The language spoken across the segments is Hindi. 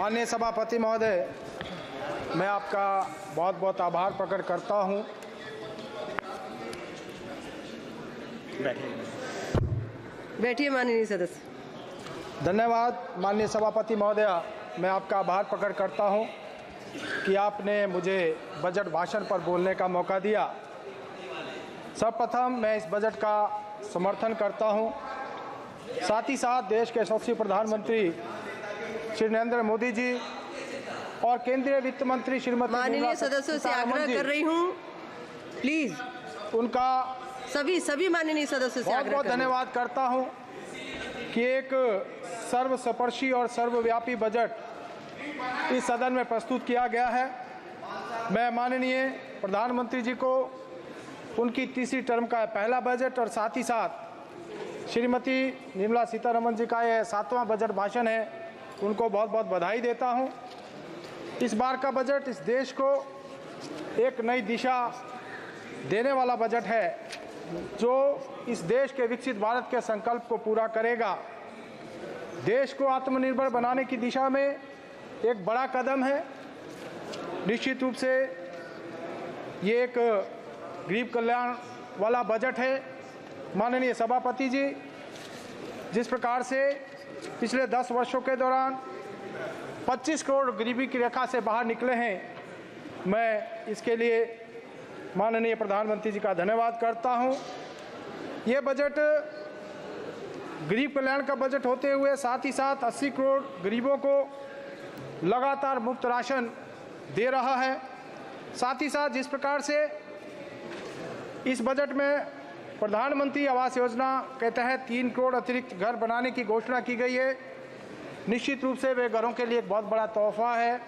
माननीय सभापति महोदय, मैं आपका बहुत बहुत आभार प्रकट करता हूं। बैठिए माननीय सदस्य। धन्यवाद माननीय सभापति महोदय, मैं आपका आभार प्रकट करता हूं कि आपने मुझे बजट भाषण पर बोलने का मौका दिया। सर्वप्रथम मैं इस बजट का समर्थन करता हूं। साथ ही साथ देश के यशस्वी प्रधानमंत्री श्री नरेंद्र मोदी जी और केंद्रीय वित्त मंत्री श्रीमती माननीय सदस्यों से आग्रह कर रही हूं, प्लीज उनका सभी माननीय सदस्यों से बहुत बहुत धन्यवाद करता हूं कि एक सर्वस्पर्शी और सर्वव्यापी बजट इस सदन में प्रस्तुत किया गया है। मैं माननीय प्रधानमंत्री जी को उनकी तीसरी टर्म का पहला बजट और साथ ही साथ श्रीमती निर्मला सीतारमण जी का यह 7वां बजट भाषण है, उनको बहुत बहुत बधाई देता हूं। इस बार का बजट इस देश को एक नई दिशा देने वाला बजट है, जो इस देश के विकसित भारत के संकल्प को पूरा करेगा। देश को आत्मनिर्भर बनाने की दिशा में एक बड़ा कदम है। निश्चित रूप से ये एक गरीब कल्याण वाला बजट है। माननीय सभापति जी, जिस प्रकार से पिछले 10 वर्षों के दौरान 25 करोड़ गरीबी की रेखा से बाहर निकले हैं, मैं इसके लिए माननीय प्रधानमंत्री जी का धन्यवाद करता हूं। ये बजट गरीब कल्याण का बजट होते हुए साथ ही साथ 80 करोड़ गरीबों को लगातार मुफ्त राशन दे रहा है। साथ ही साथ जिस प्रकार से इस बजट में प्रधानमंत्री आवास योजना के तहत 3 करोड़ अतिरिक्त घर बनाने की घोषणा की गई है, निश्चित रूप से वे घरों के लिए एक बहुत बड़ा तोहफा है।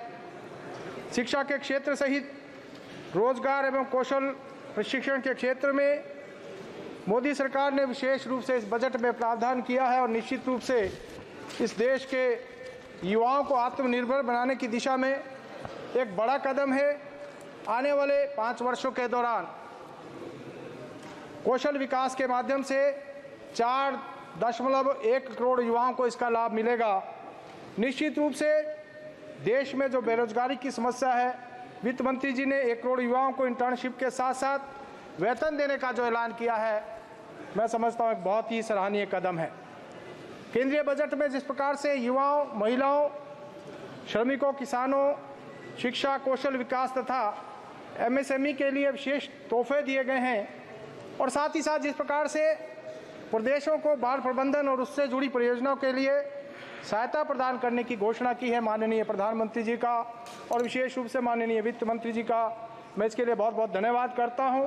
शिक्षा के क्षेत्र सहित रोजगार एवं कौशल प्रशिक्षण के क्षेत्र में मोदी सरकार ने विशेष रूप से इस बजट में प्रावधान किया है और निश्चित रूप से इस देश के युवाओं को आत्मनिर्भर बनाने की दिशा में एक बड़ा कदम है। आने वाले 5 वर्षों के दौरान कौशल विकास के माध्यम से 4.1 करोड़ युवाओं को इसका लाभ मिलेगा। निश्चित रूप से देश में जो बेरोजगारी की समस्या है, वित्त मंत्री जी ने 1 करोड़ युवाओं को इंटर्नशिप के साथ साथ वेतन देने का जो ऐलान किया है, मैं समझता हूँ एक बहुत ही सराहनीय कदम है। केंद्रीय बजट में जिस प्रकार से युवाओं, महिलाओं, श्रमिकों, किसानों, शिक्षा, कौशल विकास तथा MSME के लिए विशेष तोहफे दिए गए हैं और साथ ही साथ जिस प्रकार से प्रदेशों को बाढ़ प्रबंधन और उससे जुड़ी परियोजनाओं के लिए सहायता प्रदान करने की घोषणा की है माननीय प्रधानमंत्री जी का और विशेष रूप से माननीय वित्त मंत्री जी का, मैं इसके लिए बहुत बहुत धन्यवाद करता हूं।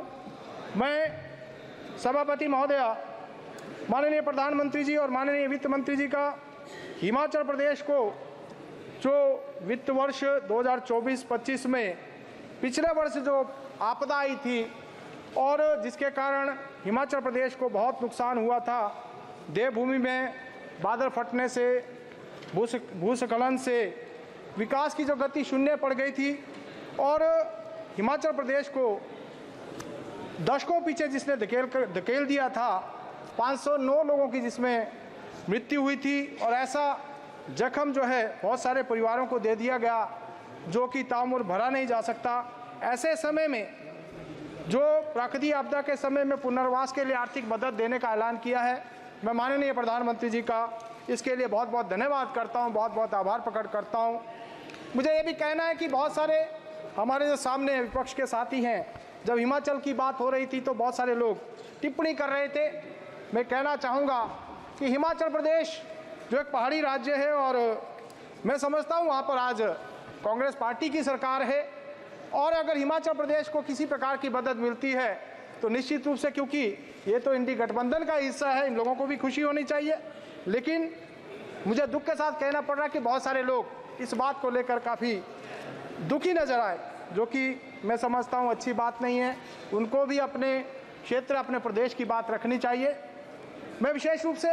मैं सभापति महोदय, माननीय प्रधानमंत्री जी और माननीय वित्त मंत्री जी का हिमाचल प्रदेश को जो वित्त वर्ष 2024-25 में पिछले वर्ष जो आपदा आई थी और जिसके कारण हिमाचल प्रदेश को बहुत नुकसान हुआ था, देवभूमि में बादल फटने से, भूस्खलन से विकास की जो गति शून्य पड़ गई थी और हिमाचल प्रदेश को दशकों पीछे जिसने धकेल दिया था, 509 लोगों की जिसमें मृत्यु हुई थी और ऐसा जख्म जो है बहुत सारे परिवारों को दे दिया गया जो कि ताउम्र भरा नहीं जा सकता। ऐसे समय में जो प्राकृतिक आपदा के समय में पुनर्वास के लिए आर्थिक मदद देने का ऐलान किया है, मैं माननीय प्रधानमंत्री जी का इसके लिए बहुत बहुत धन्यवाद करता हूं, बहुत बहुत आभार प्रकट करता हूं। मुझे ये भी कहना है कि बहुत सारे हमारे जो सामने विपक्ष के साथी हैं, जब हिमाचल की बात हो रही थी तो बहुत सारे लोग टिप्पणी कर रहे थे। मैं कहना चाहूँगा कि हिमाचल प्रदेश जो एक पहाड़ी राज्य है और मैं समझता हूँ वहाँ पर आज कांग्रेस पार्टी की सरकार है और अगर हिमाचल प्रदेश को किसी प्रकार की मदद मिलती है तो निश्चित रूप से, क्योंकि ये तो इंडी गठबंधन का हिस्सा है, इन लोगों को भी खुशी होनी चाहिए। लेकिन मुझे दुख के साथ कहना पड़ रहा है कि बहुत सारे लोग इस बात को लेकर काफ़ी दुखी नजर आए, जो कि मैं समझता हूँ अच्छी बात नहीं है। उनको भी अपने क्षेत्र, अपने प्रदेश की बात रखनी चाहिए। मैं विशेष रूप से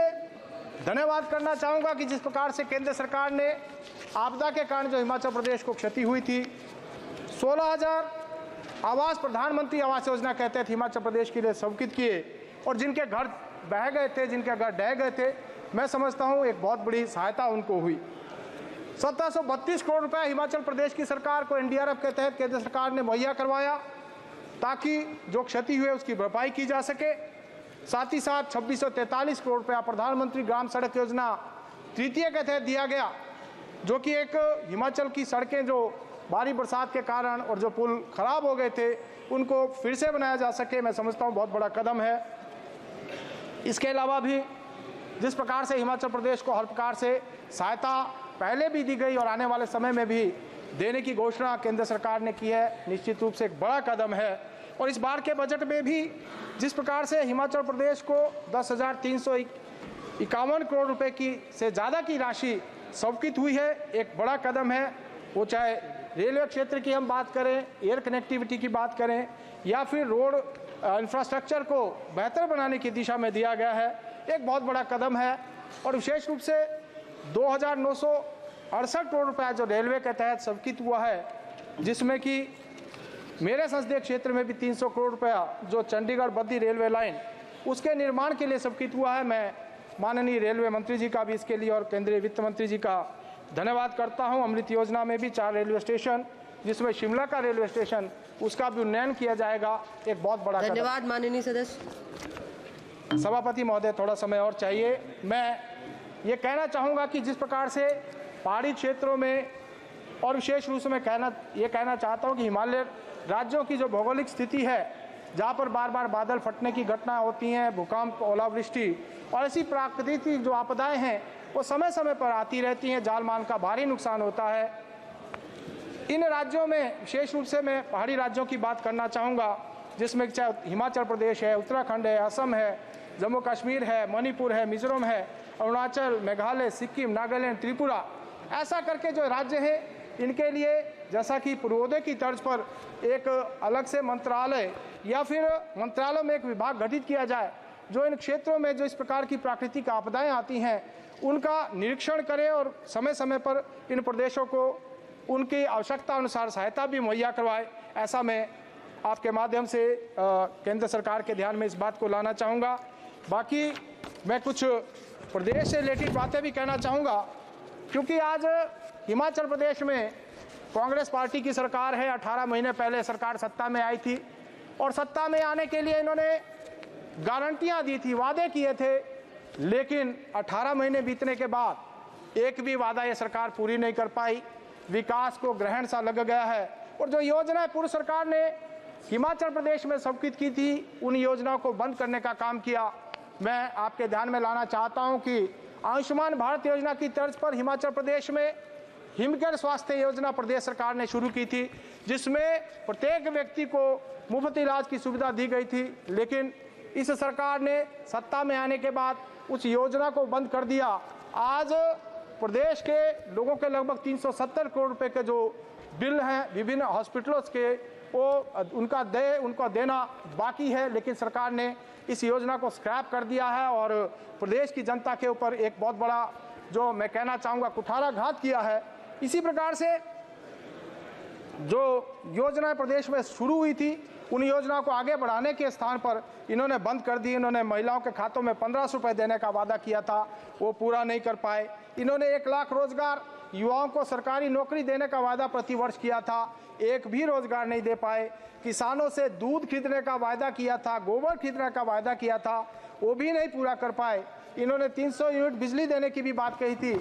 धन्यवाद करना चाहूँगा कि जिस प्रकार से केंद्र सरकार ने आपदा के कारण जो हिमाचल प्रदेश को क्षति हुई थी, 16,000 आवास प्रधानमंत्री आवास योजना के तहत हिमाचल प्रदेश के लिए स्वीकृत किए और जिनके घर बह गए थे, जिनके घर ढह गए थे, मैं समझता हूँ एक बहुत बड़ी सहायता उनको हुई। 1732 करोड़ रुपए हिमाचल प्रदेश की सरकार को एनडीआरएफ के तहत केंद्र सरकार ने मुहैया करवाया ताकि जो क्षति हुई उसकी भरपाई की जा सके। साथ ही साथ 2643 करोड़ रुपया प्रधानमंत्री ग्राम सड़क योजना तृतीय के तहत दिया गया, जो कि एक हिमाचल की सड़कें जो भारी बरसात के कारण और जो पुल खराब हो गए थे उनको फिर से बनाया जा सके। मैं समझता हूँ बहुत बड़ा कदम है। इसके अलावा भी जिस प्रकार से हिमाचल प्रदेश को हर प्रकार से सहायता पहले भी दी गई और आने वाले समय में भी देने की घोषणा केंद्र सरकार ने की है, निश्चित रूप से एक बड़ा कदम है। और इस बार के बजट में भी जिस प्रकार से हिमाचल प्रदेश को 10,351 करोड़ रुपए की से ज़्यादा की राशि स्वीकृत हुई है, एक बड़ा कदम है। वो चाहे रेलवे क्षेत्र की हम बात करें, एयर कनेक्टिविटी की बात करें या फिर रोड इंफ्रास्ट्रक्चर को बेहतर बनाने की दिशा में दिया गया है, एक बहुत बड़ा कदम है। और विशेष रूप से 2,968 करोड़ रुपया जो रेलवे के तहत स्वीकृत हुआ है, जिसमें कि मेरे संसदीय क्षेत्र में भी 300 करोड़ रुपया जो चंडीगढ़ बद्दी रेलवे लाइन उसके निर्माण के लिए स्वीकृत हुआ है। मैं माननीय रेलवे मंत्री जी का भी इसके लिए और केंद्रीय वित्त मंत्री जी का धन्यवाद करता हूं। अमृत योजना में भी 4 रेलवे स्टेशन, जिसमें शिमला का रेलवे स्टेशन, उसका भी उन्नयन किया जाएगा, एक बहुत बड़ा धन्यवाद माननीय सदस्य। सभापति महोदय, थोड़ा समय और चाहिए। मैं ये कहना चाहूँगा कि जिस प्रकार से पहाड़ी क्षेत्रों में और विशेष रूप से मैं कहना चाहता हूँ कि हिमालय राज्यों की जो भौगोलिक स्थिति है, जहाँ पर बार बार बादल फटने की घटना होती हैं, भूकंप, ओलावृष्टि और ऐसी प्राकृतिक जो आपदाएं हैं वो समय समय पर आती रहती हैं, जान माल का भारी नुकसान होता है। इन राज्यों में विशेष रूप से मैं पहाड़ी राज्यों की बात करना चाहूँगा, जिसमें चाहे हिमाचल प्रदेश है, उत्तराखंड है, असम है, जम्मू कश्मीर है, मणिपुर है, मिजोरम है, अरुणाचल, मेघालय, सिक्किम, नागालैंड, त्रिपुरा, ऐसा करके जो राज्य हैं इनके लिए जैसा कि पूर्वोदय की तर्ज पर एक अलग से मंत्रालय या फिर मंत्रालय में एक विभाग गठित किया जाए, जो इन क्षेत्रों में जो इस प्रकार की प्राकृतिक आपदाएं आती हैं उनका निरीक्षण करे और समय समय पर इन प्रदेशों को उनकी आवश्यकता अनुसार सहायता भी मुहैया करवाए। ऐसा मैं आपके माध्यम से केंद्र सरकार के ध्यान में इस बात को लाना चाहूँगा। बाकी मैं कुछ प्रदेश से रिलेटेड बातें भी कहना चाहूँगा, क्योंकि आज हिमाचल प्रदेश में कांग्रेस पार्टी की सरकार है। 18 महीने पहले सरकार सत्ता में आई थी और सत्ता में आने के लिए इन्होंने गारंटियां दी थी, वादे किए थे, लेकिन 18 महीने बीतने के बाद एक भी वादा ये सरकार पूरी नहीं कर पाई। विकास को ग्रहण सा लग गया है और जो योजनाएं पूर्व सरकार ने हिमाचल प्रदेश में स्वीकृत की थी, उन योजनाओं को बंद करने का काम किया। मैं आपके ध्यान में लाना चाहता हूं कि आयुष्मान भारत योजना की तर्ज पर हिमाचल प्रदेश में हिमकेयर स्वास्थ्य योजना प्रदेश सरकार ने शुरू की थी, जिसमें प्रत्येक व्यक्ति को मुफ्त इलाज की सुविधा दी गई थी। लेकिन इस सरकार ने सत्ता में आने के बाद उस योजना को बंद कर दिया। आज प्रदेश के लोगों के लगभग 370 करोड़ रुपए के जो बिल हैं विभिन्न हॉस्पिटलों के, वो उनका देना बाकी है, लेकिन सरकार ने इस योजना को स्क्रैप कर दिया है और प्रदेश की जनता के ऊपर एक बहुत बड़ा, जो मैं कहना चाहूँगा, कुठाराघात किया है। इसी प्रकार से जो योजनाएं प्रदेश में शुरू हुई थी, उन योजनाओं को आगे बढ़ाने के स्थान पर इन्होंने बंद कर दी। इन्होंने महिलाओं के खातों में 1500 रुपये देने का वादा किया था, वो पूरा नहीं कर पाए। इन्होंने 1 लाख रोजगार युवाओं को सरकारी नौकरी देने का वादा प्रतिवर्ष किया था, एक भी रोजगार नहीं दे पाए। किसानों से दूध खरीदने का वादा किया था, गोबर खरीदने का वादा किया था, वो भी नहीं पूरा कर पाए। इन्होंने 300 यूनिट बिजली देने की भी बात कही थी,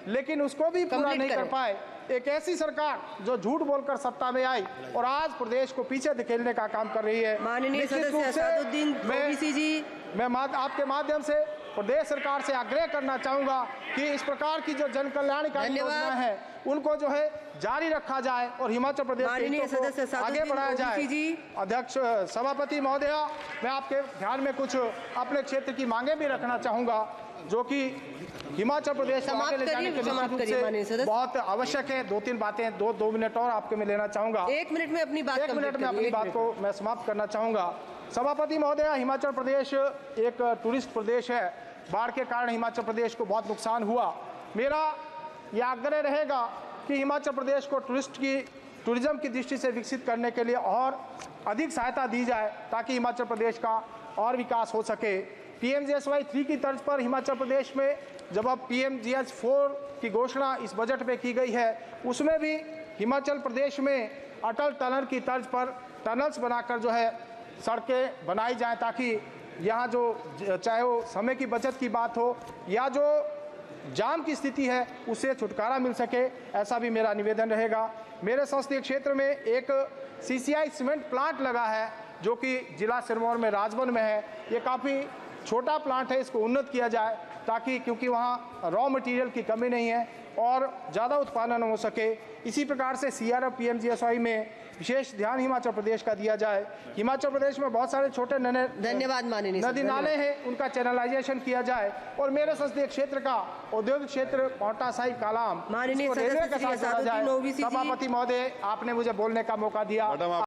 लेकिन उसको भी पूरा नहीं कर पाए। एक ऐसी सरकार जो झूठ बोलकर सत्ता में आई और आज प्रदेश को पीछे धकेलने का काम कर रही है। माननीय सदस्य असादुद्दीन ओवैसी जी, मैं आपके माध्यम से प्रदेश सरकार से आग्रह करना चाहूंगा कि इस प्रकार की जो जन कल्याणकारी योजनाएं हैं उनको जो है जारी रखा जाए और हिमाचल प्रदेश को आगे बढ़ाया जाए। अध्यक्ष सभापति महोदय, मैं आपके ध्यान में कुछ अपने क्षेत्र की मांगे भी रखना चाहूंगा, जो कि हिमाचल प्रदेश को आगे ले जाने के लिए बहुत आवश्यक है। 2-3 बातें 2 मिनट और आपके में लेना चाहूंगा। 1 मिनट में अपनी बात 1 मिनट में अपनी बात को मैं समाप्त करना चाहूंगा। सभापति महोदय, हिमाचल प्रदेश एक टूरिस्ट प्रदेश है। बाढ़ के कारण हिमाचल प्रदेश को बहुत नुकसान हुआ। मेरा यह आग्रह रहेगा कि हिमाचल प्रदेश को टूरिज्म की दृष्टि से विकसित करने के लिए और अधिक सहायता दी जाए, ताकि हिमाचल प्रदेश का और विकास हो सके। PMGSY 3 की तर्ज पर हिमाचल प्रदेश में जब अब PMGS 4 की घोषणा इस बजट में की गई है, उसमें भी हिमाचल प्रदेश में अटल टनल की तर्ज पर टनल्स बनाकर जो है सड़कें बनाई जाएं, ताकि यहाँ जो चाहे वो समय की बचत की बात हो या जो जाम की स्थिति है उससे छुटकारा मिल सके, ऐसा भी मेरा निवेदन रहेगा। मेरे संसदीय क्षेत्र में एक CCI सीमेंट प्लांट लगा है जो कि जिला सिरमौर में राजबन में है। ये काफ़ी छोटा प्लांट है, इसको उन्नत किया जाए ताकि, क्योंकि वहाँ रॉ मटेरियल की कमी नहीं है और ज़्यादा उत्पादन हो सके। इसी प्रकार से CRF PMGSY में विशेष ध्यान हिमाचल प्रदेश का दिया जाए। हिमाचल प्रदेश में बहुत सारे छोटे धन्यवाद माननीय नदी नाले हैं, उनका चैनलाइजेशन किया जाए और मेरे संसदीय क्षेत्र का औद्योगिक क्षेत्र पांवटा साहिब कालाम माननीय इसको रेलवे के सदस्य साथ जोड़ा श्री जाए। असादुद्दीन ओवैसी जी। सभापति महोदय, आपने मुझे बोलने का मौका दिया।